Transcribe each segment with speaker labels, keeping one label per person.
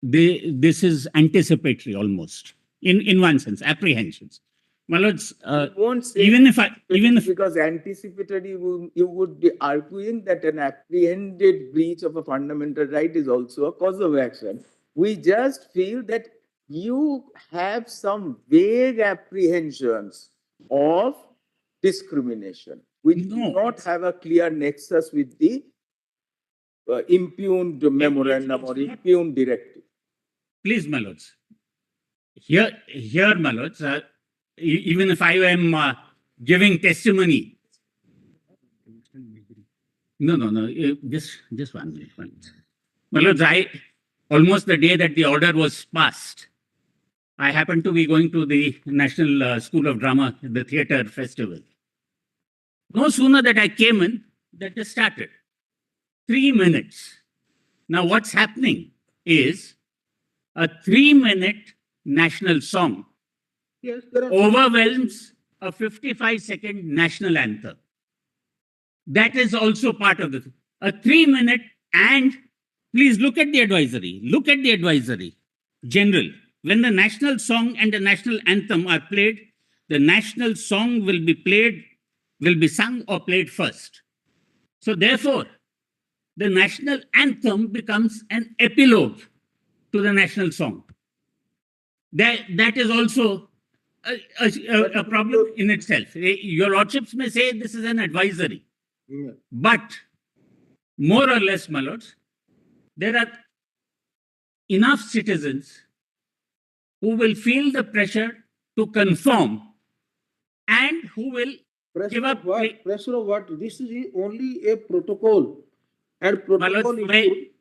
Speaker 1: this is anticipatory almost, in one sense, apprehensions. My lords,
Speaker 2: You won't say
Speaker 1: even if
Speaker 2: because anticipatory, you would be arguing that an apprehended breach of a fundamental right is also a cause of action. We just feel that you have some vague apprehensions of discrimination, which do
Speaker 1: No.
Speaker 2: not have a clear nexus with the impugned memorandum or impugned directive.
Speaker 1: please, my lords, here, my lords, even if I am giving testimony, no, just 1 minute, 1 minute. My lords, almost the day that the order was passed, I happened to be going to the National School of Drama, the theatre festival. No sooner that I came in, that it started. 3 minutes. Now, what's happening is a 3-minute national song
Speaker 2: Yes, there are
Speaker 1: overwhelms a 55-second national anthem. That is also part of the a 3-minute. And please look at the advisory. Look at the advisory. General, when the national song and the national anthem are played, the national song will be sung or played first. So therefore, the national anthem becomes an epilogue to the national song. That is also a problem in itself. Your lordships may say this is an advisory, but more or less, my lords, there are enough citizens who will feel the pressure to conform and who will give up.
Speaker 3: Pressure of what? This is only a protocol. And
Speaker 1: My lords,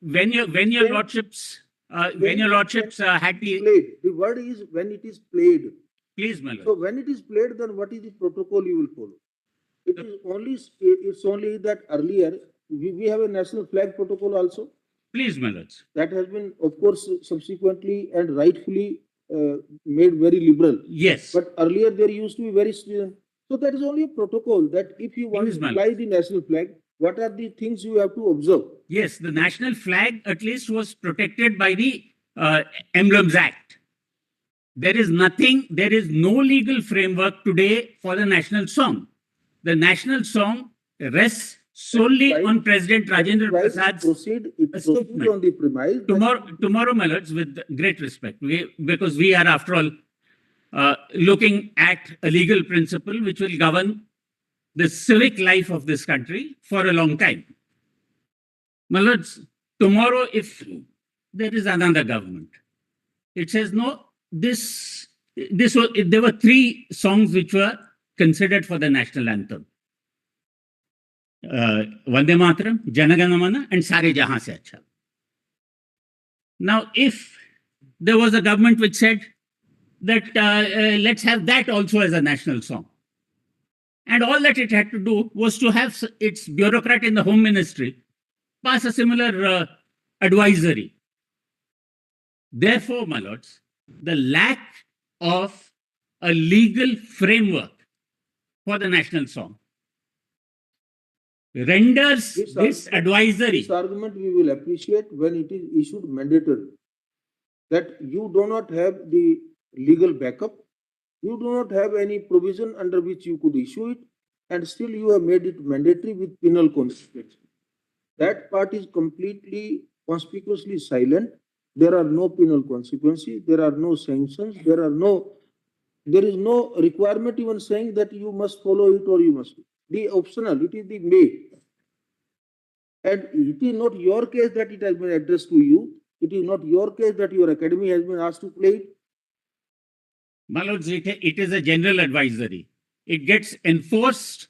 Speaker 1: when your lordships had the
Speaker 3: played. The word is when it is played.
Speaker 1: Please, my lord.
Speaker 3: So when it is played, then what is the protocol you will follow? It's only that earlier we have a national flag protocol also.
Speaker 1: Please, my lords.
Speaker 3: That has been, of course, subsequently and rightfully made very liberal.
Speaker 1: Yes.
Speaker 3: But earlier there used to be very stringent. So that is only a protocol that if you want to fly the national flag, what are the things you have to observe?
Speaker 1: Yes, the national flag at least was protected by the Emblems Act. There is no legal framework today for the national song. The national song rests solely on President Rajendra Prasad's
Speaker 3: proceed on the premise.
Speaker 1: Tomorrow, my lords, with great respect, because we are, after all, looking at a legal principle which will govern the civic life of this country for a long time. My lords, tomorrow, if there is another government, it says no, there were 3 songs which were considered for the national anthem. Vande Mataram, Jana Gana Mana, and Sare Jahan Se Acha. Now, if there was a government which said that let's have that also as a national song, and all that it had to do was to have its bureaucrat in the Home Ministry pass a similar advisory. Therefore, my lords, the lack of a legal framework for the national song renders this advisory.
Speaker 3: This argument we will appreciate when it is issued mandatory. That you do not have the legal backup, you do not have any provision under which you could issue it, and still you have made it mandatory with penal consequences. That part is completely conspicuously silent. There are no penal consequences, there are no sanctions, there is no requirement even saying that you must follow it or you must. The optional, it is the may. And it is not your case that it has been addressed to you. It is not your case that your academy has been asked to play it.
Speaker 1: My lords, it is a general advisory. It gets enforced.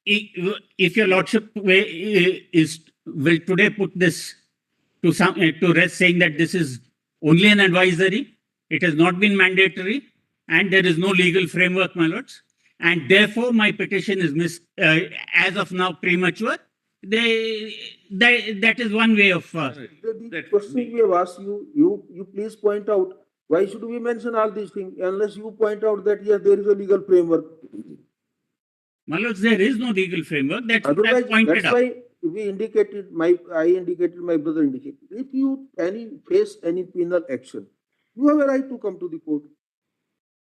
Speaker 1: If your lordship will today put this to rest, saying that this is only an advisory, it has not been mandatory, and there is no legal framework, my lords, and therefore my petition is as of now premature. That is one way of.
Speaker 3: The question we have asked you please point out why should we mention all these things unless you point out that yes, there is a legal framework.
Speaker 1: My lords, there is no legal framework. That's what I pointed out.
Speaker 3: we indicated, I indicated, my brother indicated, if you face any penal action, you have a right to come to the court.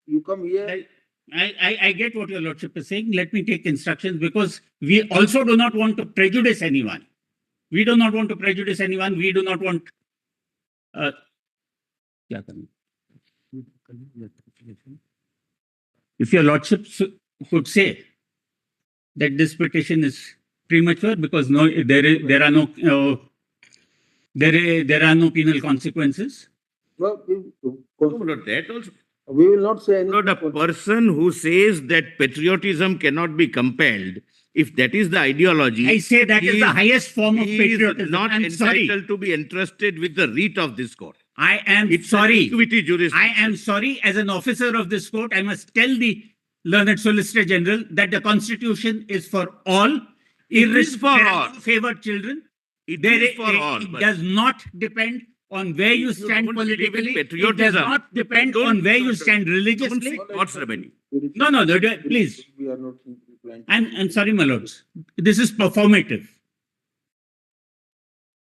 Speaker 3: You come here.
Speaker 1: I get what your lordship is saying. Let me take instructions because we also do not want to prejudice anyone. We do not want to prejudice anyone. We do not want. क्या करना? If your lordship could say that this petition is premature because there are no penal consequences.
Speaker 3: Well,
Speaker 4: No, Lord, that also.
Speaker 3: we will not say anything.
Speaker 4: Lord, a person who says that patriotism cannot be compelled, if that is the ideology.
Speaker 1: I say that is the highest form of
Speaker 4: he is
Speaker 1: patriotism.
Speaker 4: not
Speaker 1: I'm sorry.
Speaker 4: entitled to be entrusted with the writ of this court.
Speaker 1: I am
Speaker 4: It's
Speaker 1: sorry.
Speaker 4: an equity jurisdiction.
Speaker 1: I am sorry. As an officer of this court, I must tell the learned Solicitor General that the Constitution is for all.
Speaker 4: is for
Speaker 1: There are
Speaker 4: all.
Speaker 1: no favored children.
Speaker 4: It
Speaker 1: There
Speaker 4: is for all.
Speaker 1: It
Speaker 4: but
Speaker 1: does not depend on where you
Speaker 4: if you
Speaker 1: stand
Speaker 4: don't believe in
Speaker 1: politically. It does
Speaker 4: patriotism,
Speaker 1: not depend
Speaker 4: don't-
Speaker 1: on where you
Speaker 4: don't-
Speaker 1: stand
Speaker 4: don't
Speaker 1: religiously.
Speaker 4: seek God's revenue.
Speaker 1: No, please.
Speaker 3: We are not inclined.
Speaker 1: I'm sorry, my lords. This is performative.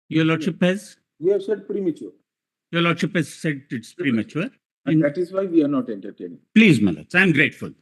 Speaker 1: Your lordship has
Speaker 3: We have said premature.
Speaker 1: said it's premature.
Speaker 2: And that is why we are not entertaining.
Speaker 1: Please, my lords, I'm grateful.